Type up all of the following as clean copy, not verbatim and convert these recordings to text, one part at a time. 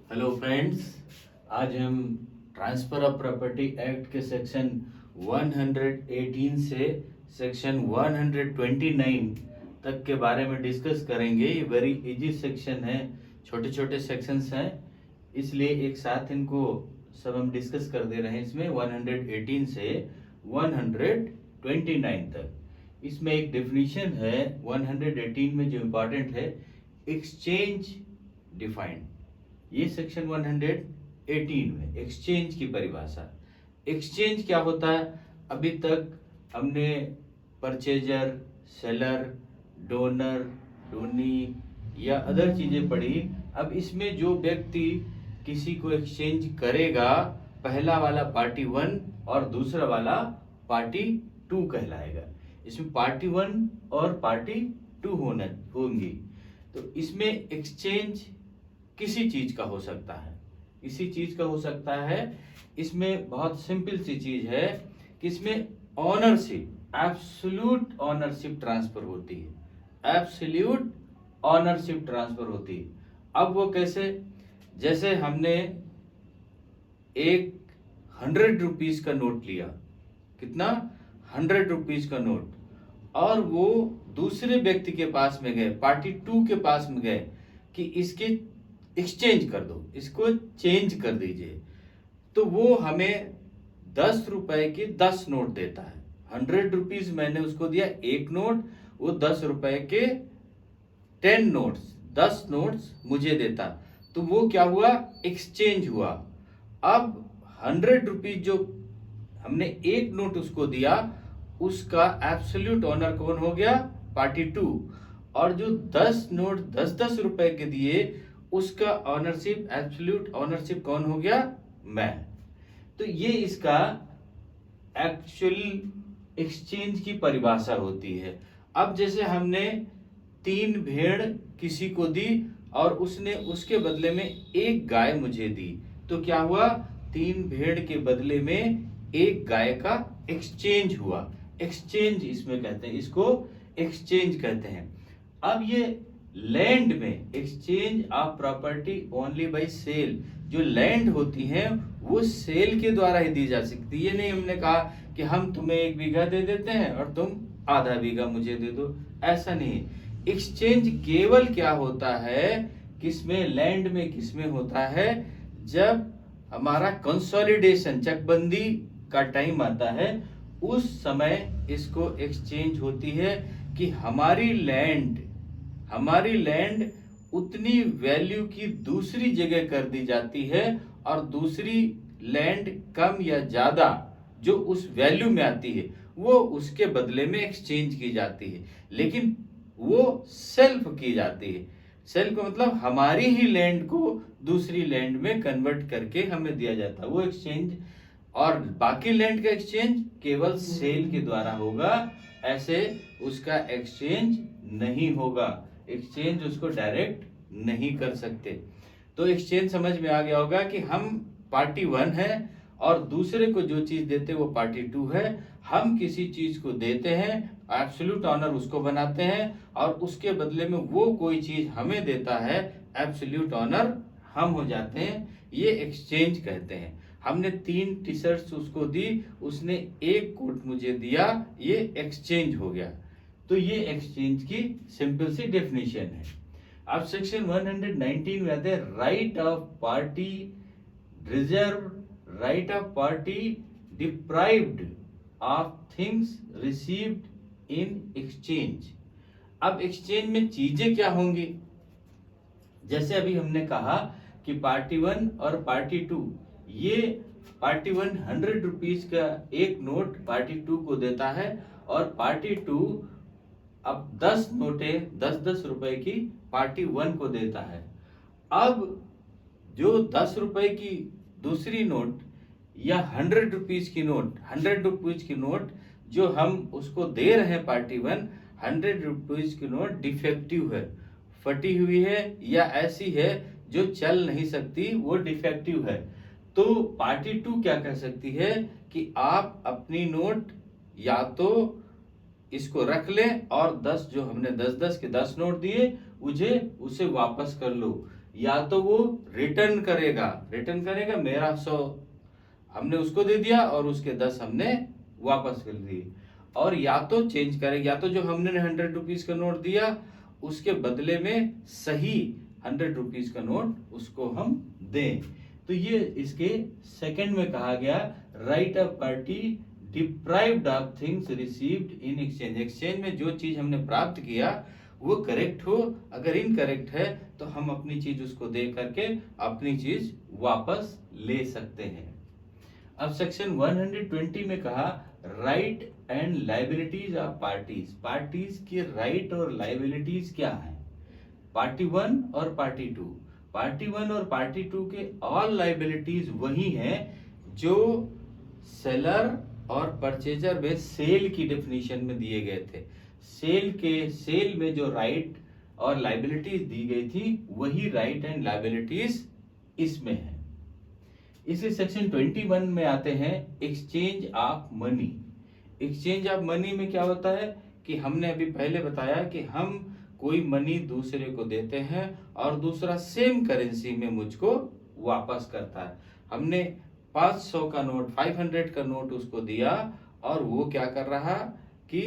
Hello friends, आज हम transfer of property act के सेक्शन 118 से सेक्शन 129 तक के बारे में डिस्कस करेंगे। ये वेरी इजी सेक्शन है, छोटे छोटे सेक्शंस हैं, इसलिए एक साथ इनको सब हम डिस्कस कर दे रहे हैं। इसमें 118 से 129 तक इसमें एक डेफिनेशन है। 118 में जो इम्पोर्टेंट है, एक्सचेंज डिफाइंड। ये सेक्शन 118 में एक्सचेंज की परिभाषा। एक्सचेंज क्या होता है? अभी तक हमने परचेजर, सेलर, डोनर, डोनी या अदर चीजें पढ़ी। अब इसमें जो व्यक्ति किसी को एक्सचेंज करेगा, पहला वाला पार्टी 1 और दूसरा वाला पार्टी 2 कहलाएगा। इसमें पार्टी 1 और पार्टी 2 होंगी। तो इसमें एक्सचेंज किसी चीज का हो सकता है, किसी चीज का हो सकता है। इसमें बहुत सिंपल सी चीज है कि इसमें ऑनरशिप, एब्सोल्यूट ऑनरशिप ट्रांसफर होती है। एब्सोल्यूट ऑनरशिप ट्रांसफर होती है। अब वो कैसे? जैसे हमने एक 100 रुपीज का नोट लिया, कितना? 100 रुपीज का नोट, और वो दूसरे व्यक्ति के पास में गए, पार्टी 2 के पास में गए कि इसके एक्सचेंज कर दो, इसको चेंज कर दीजिए। तो वो हमें 10 रुपए के 10 नोट देता है। 100 रुपीज मैंने उसको दिया एक नोट, वो 10 रुपए के 10 नोट्स, 10 नोट्स मुझे देता। तो वो क्या हुआ? एक्सचेंज हुआ। अब 100 रुपीज जो हमने एक नोट उसको दिया, उसका एब्सोल्यूट ऑनर कौन हो गया? पार्टी 2। और जो 10 नोट 10-10 रुपए के दिए, उसका ऑनरशिप, एब्सोल्यूट ऑनरशिप कौन हो गया? मैं। तो ये इसका एक्चुअल एक्सचेंज की परिभाषा होती है। अब जैसे हमने 3 भेड़ किसी को दी और उसने उसके बदले में एक गाय मुझे दी, तो क्या हुआ? 3 भेड़ के बदले में एक गाय का एक्सचेंज हुआ। एक्सचेंज इसमें कहते हैं, इसको एक्सचेंज कहते हैं। अब ये लैंड में exchange of property only by sale, जो लैंड होती है वो सेल के द्वारा ही दी जा सकती है। ये नहीं हमने कहा कि हम तुम्हें 1 बीघा दे देते हैं और तुम आधा बीघा मुझे दे दो, ऐसा नहीं। एक्सचेंज केवल क्या होता है, किसमें? लैंड में। किसमें होता है? जब हमारा कंसोलिडेशन, चकबंदी का टाइम आता है, उस समय इसको एक्सचेंज होती है कि हमारी लैंड उतनी वैल्यू की दूसरी जगह कर दी जाती है, और दूसरी लैंड कम या ज्यादा जो उस वैल्यू में आती है, वो उसके बदले में एक्सचेंज की जाती है। लेकिन वो सेल्फ की जाती है। सेल्फ का मतलब हमारी ही लैंड को दूसरी लैंड में कन्वर्ट करके हमें दिया जाता है, वो एक्सचेंज। और बाकी लैंड का एक्सचेंज केवल सेल के द्वारा होगा, ऐसे उसका एक्सचेंज नहीं होगा। एक्सचेंज उसको डायरेक्ट नहीं कर सकते। तो एक्सचेंज समझ में आ गया होगा कि हम पार्टी 1 है और दूसरे को जो चीज देते हैं वो पार्टी 2 है। हम किसी चीज को देते हैं, एब्सोल्यूट ऑनर उसको बनाते हैं, और उसके बदले में वो कोई चीज हमें देता है, एब्सोल्यूट ऑनर हम हो जाते हैं। ये एक्सचेंज कहते हैं। हमने 3 टी शर्ट्स उसको दी, उसने एक कोट मुझे दिया, ये एक्सचेंज हो गया। तो ये एक्सचेंज की सिंपल सी डेफिनेशन है। अब सेक्शन 119 में आते हैं right of party reserve, right of party deprived of things received in exchange. अब एक्सचेंज में चीजें क्या होंगी? जैसे अभी हमने कहा कि पार्टी 1 और पार्टी 2, ये पार्टी 1 100 रुपीज का एक नोट पार्टी 2 को देता है, और पार्टी 2 अब 10 नोटे 10-10 रुपए की पार्टी 1 को देता है। अब जो 10 रुपए की दूसरी नोट या 100 रुपीज की नोट, 100 रुपीज की नोट जो हम उसको दे रहे हैं पार्टी 1, 100 रुपीज की नोट डिफेक्टिव है, फटी हुई है या ऐसी है जो चल नहीं सकती, वो डिफेक्टिव है। तो पार्टी 2 क्या कह सकती है कि आप अपनी नोट या तो इसको रख ले, और 10 जो हमने 10-10 के 10 नोट दिए मुझे, उसे वापस कर लो, या तो वो रिटर्न करेगा मेरा 100 हमने उसको दे दिया और उसके 10 हमने वापस कर दिए, और या तो चेंज करेगा, या तो जो हमने 100 रुपीज का नोट दिया उसके बदले में सही 100 रुपीज का नोट उसको हम दें। तो ये इसके सेकंड में कहा गया, right a party deprived of things received in exchange. Exchange में जो चीज हमने प्राप्त किया वो करेक्ट हो, अगर इनकरेक्ट है तो हम अपनी चीज उसको दे करके अपनी चीज वापस ले सकते हैं। अब सेक्शन 120 में कहा, right and liabilities of parties. Parties के राइट और लाइबिलिटीज क्या है? पार्टी 1 और पार्टी 2। पार्टी 1 और पार्टी 2 के ऑल लाइबिलिटीज वही हैं जो सेलर और परचेजर में सेल की डेफिनेशन में दिए गए थे। सेल में जो राइट और लाइबिलिटीज दी गई थी वही राइट एंड लाइबिलिटीज इसमें है। इसी सेक्शन 21 में आते हैं, exchange of money. Exchange of money में क्या होता है कि हमने अभी पहले बताया कि हम कोई मनी दूसरे को देते हैं और दूसरा सेम करेंसी में मुझको वापस करता है। हमने 500 का नोट 500 का नोट उसको दिया और वो क्या कर रहा कि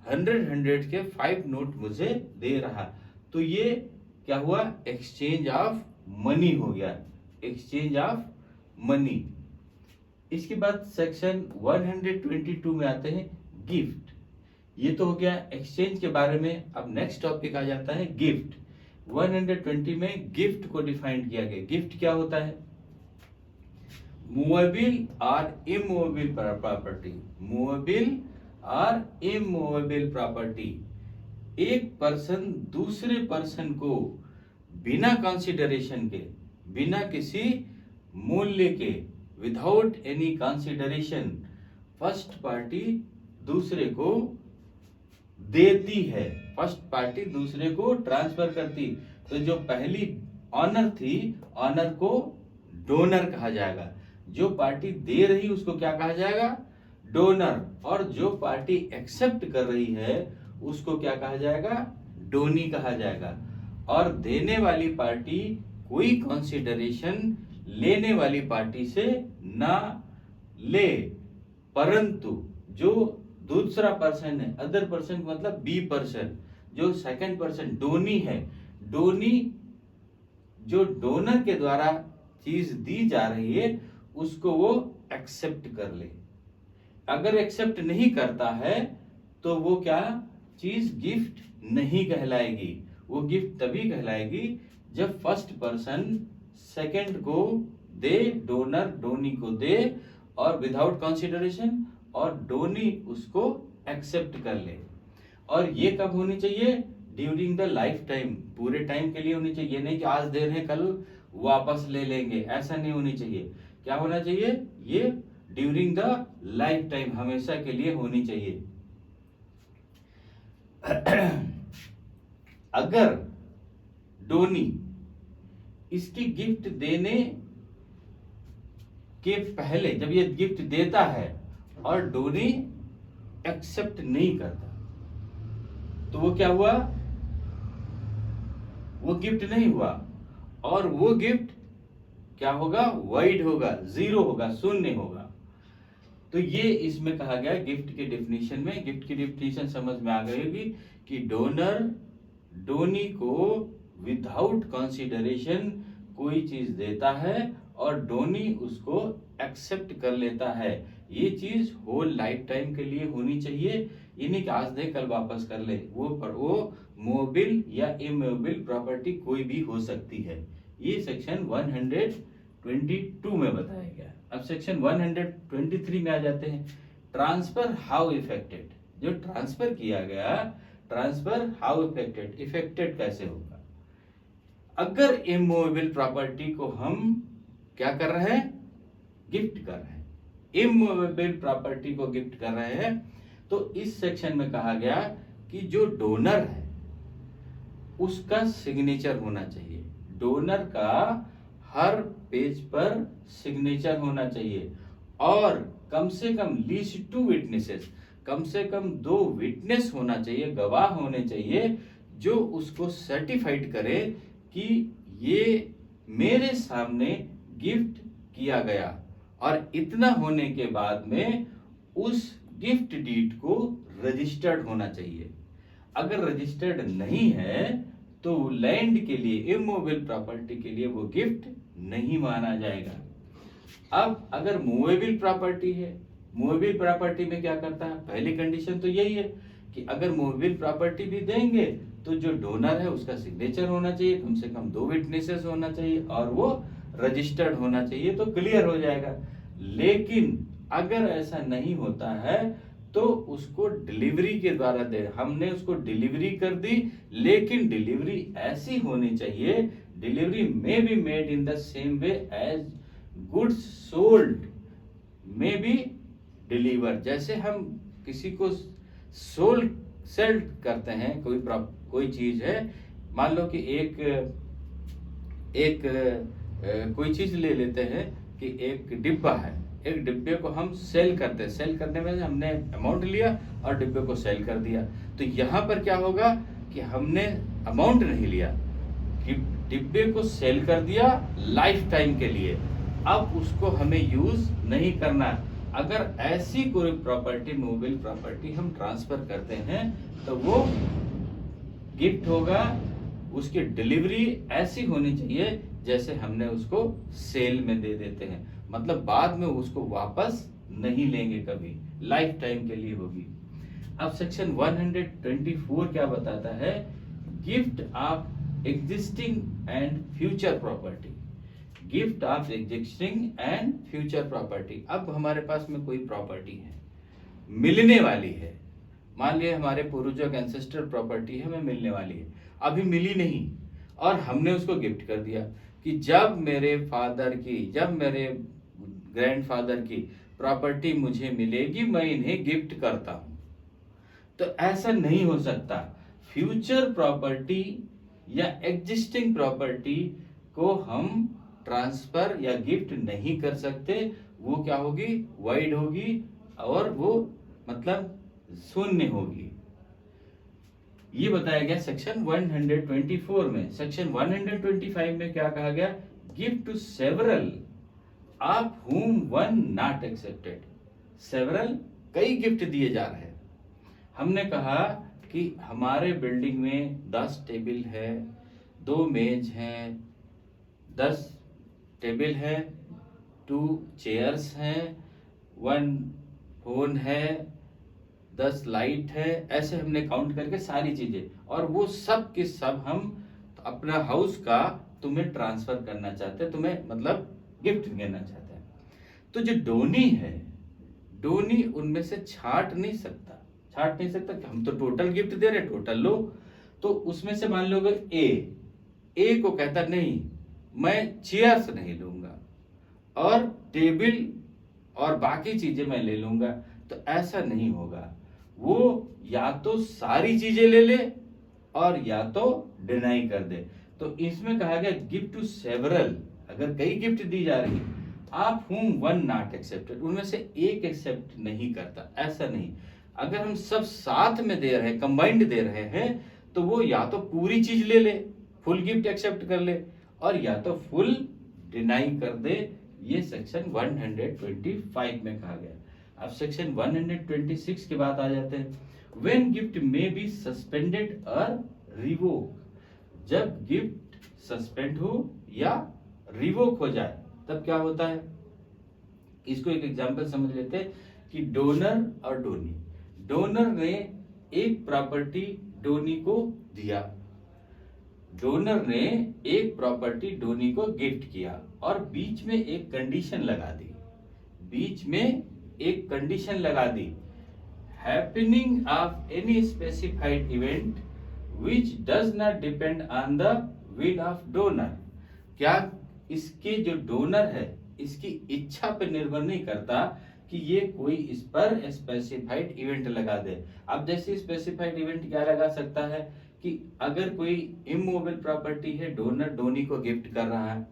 100 के 5 नोट मुझे दे रहा, तो ये क्या हुआ? एक्सचेंज ऑफ मनी हो गया, एक्सचेंज ऑफ मनी। इसके बाद सेक्शन 122 में आते हैं गिफ्ट। ये तो हो गया एक्सचेंज के बारे में। अब नेक्स्ट टॉपिक आ जाता है गिफ्ट। 120 में गिफ्ट को डिफाइन किया गया। गिफ्ट क्या होता है? मूवेबल और इमूवेबल प्रॉपर्टी। मूवेबल और इमूवेबल प्रॉपर्टी। एक पर्सन दूसरे पर्सन को बिना कंसिडरेशन के, बिना किसी मूल्य के, without any consideration, first party दूसरे को देती है, फर्स्ट पार्टी दूसरे को ट्रांसफर करती। तो जो पहली ऑनर थी, ऑनर को डोनर कहा जाएगा। जो पार्टी दे रही उसको क्या कहा जाएगा? डोनर। और जो पार्टी एक्सेप्ट कर रही है उसको क्या कहा जाएगा? डोनी कहा जाएगा। और देने वाली पार्टी कोई कंसिडरेशन लेने वाली पार्टी से ना ले, परंतु जो दूसरा पर्सन है, अदर पर्सन मतलब बी पर्सन, जो सेकंड पर्सन डोनी है, डोनी जो डोनर के द्वारा चीज दी जा रही है उसको वो एक्सेप्ट कर ले। अगर एक्सेप्ट नहीं करता है तो वो क्या चीज गिफ्ट नहीं कहलाएगी। वो गिफ्ट तभी कहलाएगी जब फर्स्ट पर्सन सेकंड को दे, डोनर डोनी को दे और विदाउट कंसिडरेशन, और डोनी उसको एक्सेप्ट कर ले। और ये कब होनी चाहिए? ड्यूरिंग द लाइफ टाइम, पूरे टाइम के लिए होनी चाहिए। ये नहीं कि आज दे रहे कल वापस ले लेंगे, ऐसा नहीं होनी चाहिए। क्या होना चाहिए? ये ड्यूरिंग द लाइफ टाइम, हमेशा के लिए होनी चाहिए। अगर डोनी इसकी गिफ्ट देने के पहले, जब ये गिफ्ट देता है और डोनी एक्सेप्ट नहीं करता, तो वो क्या हुआ? वो गिफ्ट नहीं हुआ, और वो गिफ्ट क्या होगा? वाइड होगा, जीरो होगा, शून्य होगा। तो ये इसमें कहा गया गिफ्ट के डेफिनेशन में। गिफ्ट की डेफिनेशन समझ में आ गई होगी कि डोनर डोनी को विदाउट कंसिडरेशन कोई चीज देता है और डोनी उसको एक्सेप्ट कर लेता है। ये चीज होल लाइफ टाइम के लिए होनी चाहिए, ये नहीं कि आज दे कल वापस कर ले। वो मूवेबल या इमूवेबल प्रॉपर्टी कोई भी हो सकती है। ये सेक्शन 122 में बताया गया। अब सेक्शन 123 में आ जाते हैं, ट्रांसफर हाउ इफेक्टेड। जो ट्रांसफर किया गया, ट्रांसफर हाउ इफेक्टेड, इफेक्टेड कैसे होगा? अगर इमूवेबल प्रॉपर्टी को हम क्या कर रहे हैं? गिफ्ट कर रहे हैं। इमूवेबल प्रॉपर्टी को गिफ्ट कर रहे हैं, तो इस सेक्शन में कहा गया कि जो डोनर है उसका सिग्नेचर होना चाहिए। डोनर का हर पेज पर सिग्नेचर होना चाहिए, और कम से कम लीस्ट 2 विटनेसेस, कम से कम 2 विटनेस होना चाहिए, गवाह होने चाहिए, जो उसको सर्टिफाइड करे कि ये मेरे सामने गिफ्ट किया गया और इतना होने के बाद में उस गिफ्ट डीड को रजिस्टर्ड होना चाहिए। अगर रजिस्टर्ड नहीं है तो लैंड के लिए, इमूवेबल प्रॉपर्टी के लिए वो गिफ्ट नहीं माना जाएगा। अब अगर मूवेबल प्रॉपर्टी है, मूवेबल प्रॉपर्टी में क्या करता है, पहली कंडीशन तो यही है कि अगर मूवेबल प्रॉपर्टी भी देंगे तो जो डोनर है उसका सिग्नेचर होना चाहिए, कम से कम 2 विटनेसेस होना चाहिए और वो रजिस्टर्ड होना चाहिए, तो क्लियर हो जाएगा। लेकिन अगर ऐसा नहीं होता है तो उसको डिलीवरी के द्वारा दे, हमने उसको डिलीवरी कर दी, लेकिन डिलीवरी ऐसी होनी चाहिए, डिलीवरी में be made in the same way as goods sold में बी डिलीवर। जैसे हम किसी को सेल करते हैं, कोई चीज है, मान लो कि एक कोई चीज ले लेते हैं कि एक डिब्बा है, एक डिब्बे को हम सेल करते हैं, सेल करने में हमने अमाउंट लिया और डिब्बे को सेल कर दिया। तो यहाँ पर क्या होगा कि हमने अमाउंट नहीं लिया, कि डिब्बे को सेल कर दिया लाइफ टाइम के लिए, अब उसको हमें यूज नहीं करना। अगर ऐसी कोई प्रॉपर्टी, मूवेबल प्रॉपर्टी हम ट्रांसफर करते हैं तो वो गिफ्ट होगा, उसकी डिलीवरी ऐसी होनी चाहिए जैसे हमने उसको सेल में दे देते हैं, मतलब बाद में उसको वापस नहीं लेंगे कभी, लाइफ टाइम के लिए होगी। अब सेक्शन 124 क्या बताता है, gift of existing and future property, gift of existing and future property. अब हमारे पास में कोई प्रॉपर्टी है, मिलने वाली है, मान लिया हमारे पूर्वजों का एंसेस्टर प्रॉपर्टी है, हमें मिलने वाली है, अभी मिली नहीं और हमने उसको गिफ्ट कर दिया कि जब मेरे ग्रैंडफादर की प्रॉपर्टी मुझे मिलेगी मैं इन्हें गिफ्ट करता हूं। तो ऐसा नहीं हो सकता। फ्यूचर प्रॉपर्टी या एग्जिस्टिंग प्रॉपर्टी को हम ट्रांसफर या गिफ्ट नहीं कर सकते, वो क्या होगी, वाइड होगी और वो मतलब शून्य होगी। ये बताया गया सेक्शन 124 में। सेक्शन 125 में क्या कहा गया, gift to several of whom one not accepted. Several, कई गिफ्ट दिए जा रहे हैं। हमने कहा कि हमारे बिल्डिंग में 10 टेबल है, 2 मेज हैं, 10 टेबल है, 2 चेयर्स हैं, 1 फोन है, 10 लाइट है, ऐसे हमने काउंट करके सारी चीजें, और वो सब के सब हम अपना हाउस का तुम्हें ट्रांसफर करना चाहते हैं, तुम्हें मतलब गिफ्ट देना चाहते हैं। तो जो डोनी है, डोनी उनमें से छांट नहीं सकता कि हम तो टोटल गिफ्ट दे रहे, टोटल लो। तो उसमें से मान लो ए को कहता नहीं, मैं चेयर्स नहीं लूंगा और टेबल और बाकी चीजें मैं ले लूंगा, तो ऐसा नहीं होगा। वो या तो सारी चीजें ले ले और या तो डिनाई कर दे। तो इसमें कहा गया गिफ्ट टू सेवरल, अगर कई गिफ्ट दी जा रही, आप whom वन नॉट एक्सेप्टेड, उनमें से एक एक्सेप्ट नहीं करता, ऐसा नहीं। अगर हम सब साथ में दे रहे हैं, कंबाइंड दे रहे हैं, तो वो या तो पूरी चीज ले ले, फुल गिफ्ट एक्सेप्ट कर ले, और या तो फुल डिनाई कर दे। ये सेक्शन 125 में कहा गया। अब सेक्शन 126 के बाद आ जाते हैं, व्हेन गिफ्ट में बी सस्पेंडेड और रिवोक। जब गिफ्ट सस्पेंड हो या रिवोक हो जाए तब क्या होता है, इसको एक एग्जांपल समझ लेते हैं कि डोनर और डोनी, डोनर ने एक प्रॉपर्टी डोनी को दिया, डोनर ने एक प्रॉपर्टी डोनी को गिफ्ट किया और बीच में एक कंडीशन लगा दी, happening of any specified event which does not depend on the will of donor। क्या इसके जो डोनर है इसकी इच्छा पर निर्भर नहीं करता कि ये कोई इस पर स्पेसिफाइड इवेंट लगा दे। अब जैसे स्पेसिफाइड इवेंट क्या लगा सकता है कि अगर कोई इमूवेबल प्रॉपर्टी है, डोनर डोनी को गिफ्ट कर रहा है,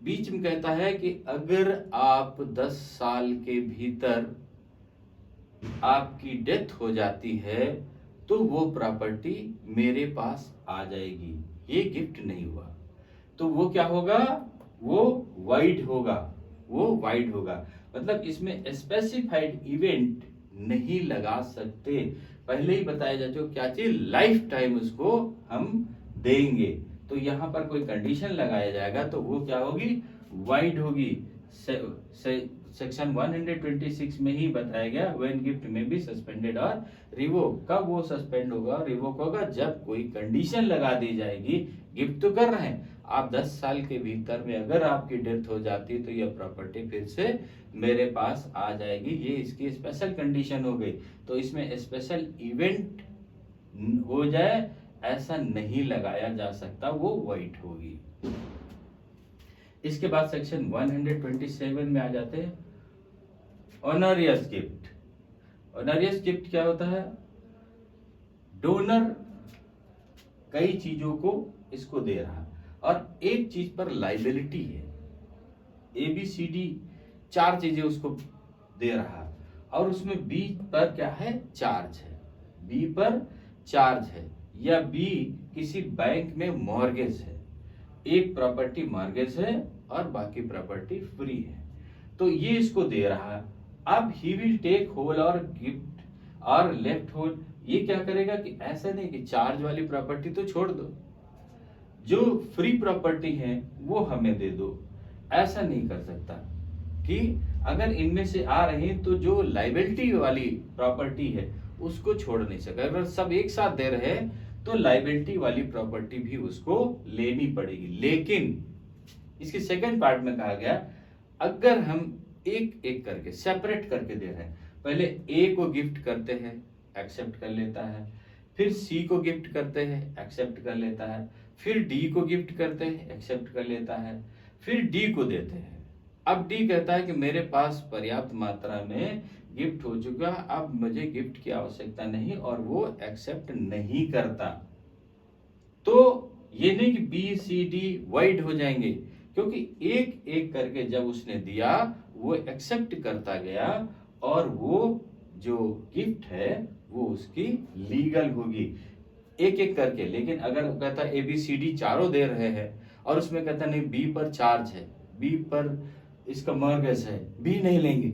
बीच में कहता है कि अगर आप 10 साल के भीतर आपकी डेथ हो जाती है तो वो प्रॉपर्टी मेरे पास आ जाएगी, ये गिफ्ट नहीं हुआ। तो वो क्या होगा, वो वाइड होगा, वो वाइड होगा। मतलब इसमें स्पेसिफाइड इवेंट नहीं लगा सकते, पहले ही बताया जा चुका क्या चीज, लाइफ टाइम उसको हम देंगे। तो यहाँ पर कोई कंडीशन लगाया जाएगा तो वो क्या होगी, वाइड होगी। सेक्शन 126 में ही बताया गया व्हेन गिफ्ट में बी सस्पेंडेड और रिवोक, कब वो सस्पेंड होगा और रिवोक होगा, जब कोई कंडीशन लगा दी जाएगी। गिफ्ट तो कर रहे हैं आप, 10 साल के भीतर में अगर आपकी डेथ हो जाती है तो यह प्रॉपर्टी फिर से मेरे पास आ जाएगी, ये इसकी स्पेशल कंडीशन हो गई। तो इसमें स्पेशल इवेंट हो जाए ऐसा नहीं लगाया जा सकता, वो वाइड होगी। इसके बाद सेक्शन 127 में आ जाते हैं ऑनरियस गिफ्ट। ऑनरियस गिफ्ट क्या होता है, डोनर कई चीजों को इसको दे रहा और एक चीज पर लाइबिलिटी है, ABCD 4 चीजें उसको दे रहा और उसमें B पर क्या है, चार्ज है, B पर चार्ज है, या B किसी बैंक में मॉर्गेज है, एक प्रॉपर्टी मॉर्गेज है और बाकी प्रॉपर्टी फ्री है, तो ये इसको दे रहा है। अब ही विल टेक होल और गिफ्ट और लेफ्ट होल, ये क्या करेगा कि ऐसा नहीं कि चार्ज वाली प्रॉपर्टी तो छोड़ दो, जो फ्री प्रॉपर्टी है वो हमें दे दो, ऐसा नहीं कर सकता। कि अगर इनमें से आ रही तो जो लाइबिलिटी वाली प्रॉपर्टी है उसको छोड़ नहीं सकता, अगर सब एक साथ दे रहे तो लाइबिलिटी वाली प्रॉपर्टी भी उसको लेनी पड़ेगी। लेकिन इसके सेकंड पार्ट में कहा गया अगर हम एक एक करके सेपरेट करके दे रहे हैं, पहले A को गिफ्ट करते हैं, एक्सेप्ट कर लेता है, फिर C को गिफ्ट करते हैं, एक्सेप्ट कर लेता है, फिर D को गिफ्ट करते हैं, एक्सेप्ट कर लेता है, फिर D को देते हैं। अब D कहता है कि मेरे पास पर्याप्त मात्रा में गिफ्ट हो चुका, अब मुझे गिफ्ट की आवश्यकता नहीं, और वो एक्सेप्ट नहीं करता। तो ये नहीं कि BCD वाइड हो जाएंगे, क्योंकि एक एक करके जब उसने दिया वो एक्सेप्ट करता गया और वो जो गिफ्ट है वो उसकी लीगल होगी एक एक करके। लेकिन अगर कहता ABCD चारों दे रहे हैं और उसमें कहता नहीं B पर चार्ज है, B पर इसका मॉर्गेज है, B नहीं लेंगे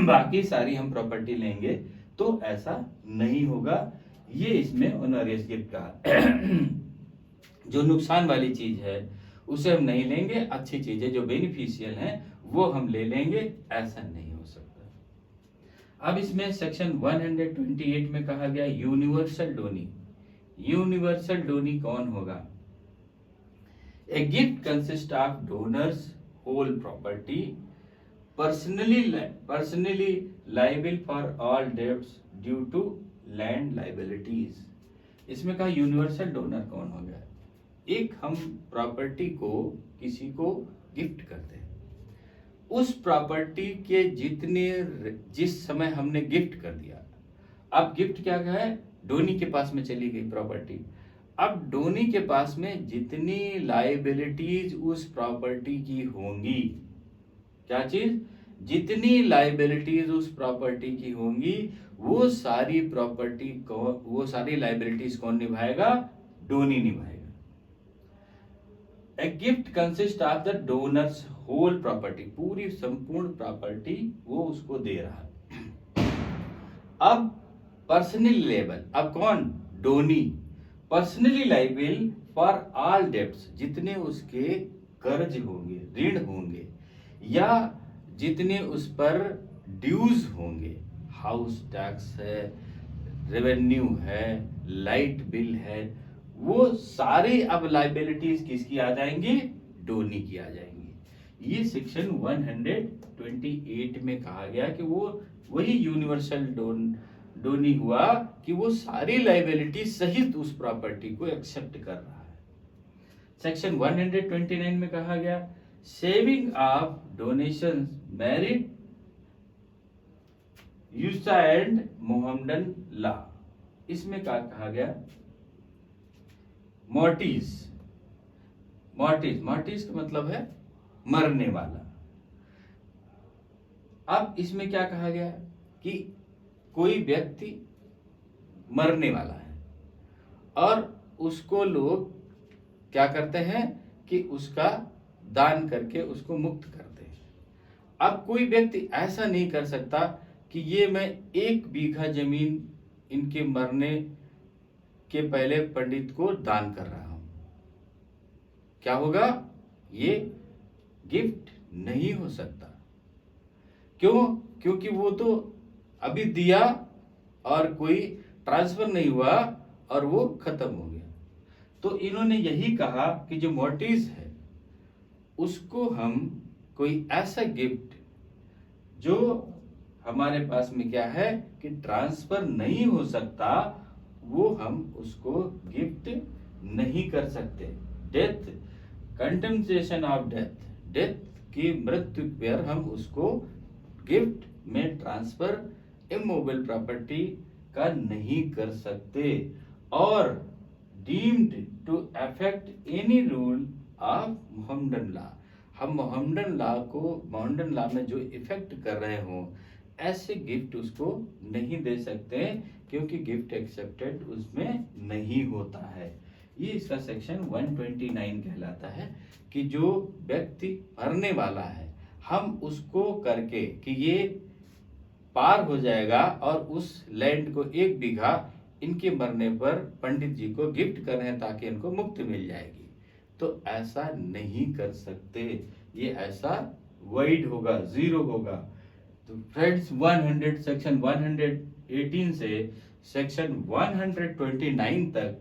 बाकी सारी हम प्रॉपर्टी लेंगे, तो ऐसा नहीं होगा। ये इसमें ऑनरियस गिफ्ट का जो नुकसान वाली चीज है उसे हम नहीं लेंगे, अच्छी चीजें जो बेनिफिशियल हैं वो हम ले लेंगे, ऐसा नहीं हो सकता। अब इसमें सेक्शन 128 में कहा गया यूनिवर्सल डोनी। यूनिवर्सल डोनी कौन होगा, a gift consist of donor's whole property personally liable for all debts due to land liabilities। इसमें कहा यूनिवर्सल डोनर कौन हो गया, एक हम प्रॉपर्टी को किसी को गिफ्ट करते हैं, उस प्रॉपर्टी के जिस समय हमने गिफ्ट कर दिया, अब गिफ्ट क्या है, डोनी के पास में चली गई प्रॉपर्टी, अब डोनी के पास में जितनी लाइबिलिटीज उस प्रॉपर्टी की होंगी, क्या चीज, जितनी लाइबिलिटीज उस प्रॉपर्टी की होंगी वो सारी लाइबिलिटीज कौन निभाएगा, डोनी निभाएगा। A gift consist of the donor's whole property, पूरी संपूर्ण प्रॉपर्टी वो उसको दे रहा है। अब पर्सनली लेबल, अब कौन, donee personally liable for all debts, जितने उसके कर्ज होंगे, ऋण होंगे, या जितने उस पर ड्यूज होंगे, हाउस टैक्स है, रेवेन्यू है, लाइट बिल है, वो सारे अब लाइबिलिटीज किसकी आ जाएंगी, डोनी की आ जाएंगी। ये सेक्शन 128 में कहा गया कि वो वही यूनिवर्सल डोनी हुआ कि वो सारी लाइबिलिटी सहित उस प्रॉपर्टी को एक्सेप्ट कर रहा है। सेक्शन 129 में कहा गया सेविंग ऑफ डोनेशन मैरिड यूसा एंड मोहम्मदन लॉ, इसमें क्या कहा गया, मॉर्टिज, मॉर्टिज का मतलब है मरने वाला। अब इसमें क्या कहा गया कि कोई व्यक्ति मरने वाला है और उसको लोग क्या करते हैं कि उसका दान करके उसको मुक्त कर दे। अब कोई व्यक्ति ऐसा नहीं कर सकता कि ये मैं 1 बीघा जमीन इनके मरने के पहले पंडित को दान कर रहा हूं। क्या होगा? ये गिफ्ट नहीं हो सकता। क्यों? क्योंकि वो तो अभी दिया और कोई ट्रांसफर नहीं हुआ और वो खत्म हो गया। तो इन्होंने यही कहा कि जो मोर्टिस है उसको हम कोई ऐसा गिफ्ट जो हमारे पास में क्या है कि ट्रांसफर नहीं हो सकता, वो हम उसको गिफ्ट नहीं कर सकते। डेथ, कंटेम्पटेशन ऑफ डेथ, डेथ की मृत्यु पर हम उसको गिफ्ट में ट्रांसफर इमूवेबल प्रॉपर्टी का नहीं कर सकते। और deemed to affect any rule of Mohammedan law, हम मोहम्मडन लॉ में जो इफेक्ट कर रहे हो ऐसे गिफ्ट उसको नहीं दे सकते, क्योंकि गिफ्ट एक्सेप्टेड उसमें नहीं होता है। ये इसका सेक्शन 129 कहलाता है कि जो व्यक्ति मरने वाला है हम उसको करके कि ये पार हो जाएगा और उस लैंड को 1 बीघा इनके मरने पर पंडित जी को गिफ्ट कर रहे हैं ताकि इनको मुक्ति मिल जाएगी, तो ऐसा नहीं कर सकते। ये ऐसा वाइड होगा, जीरो होगा। तो फ्रेंड्स 100 सेक्शन 118 से सेक्शन 129 तक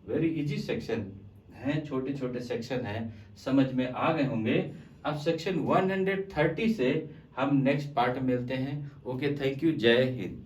वेरी इजी सेक्शन हैं, छोटे छोटे सेक्शन हैं, समझ में आ गए होंगे। अब सेक्शन 130 से हम नेक्स्ट पार्ट में मिलते हैं। ओके, थैंक यू, जय हिंद।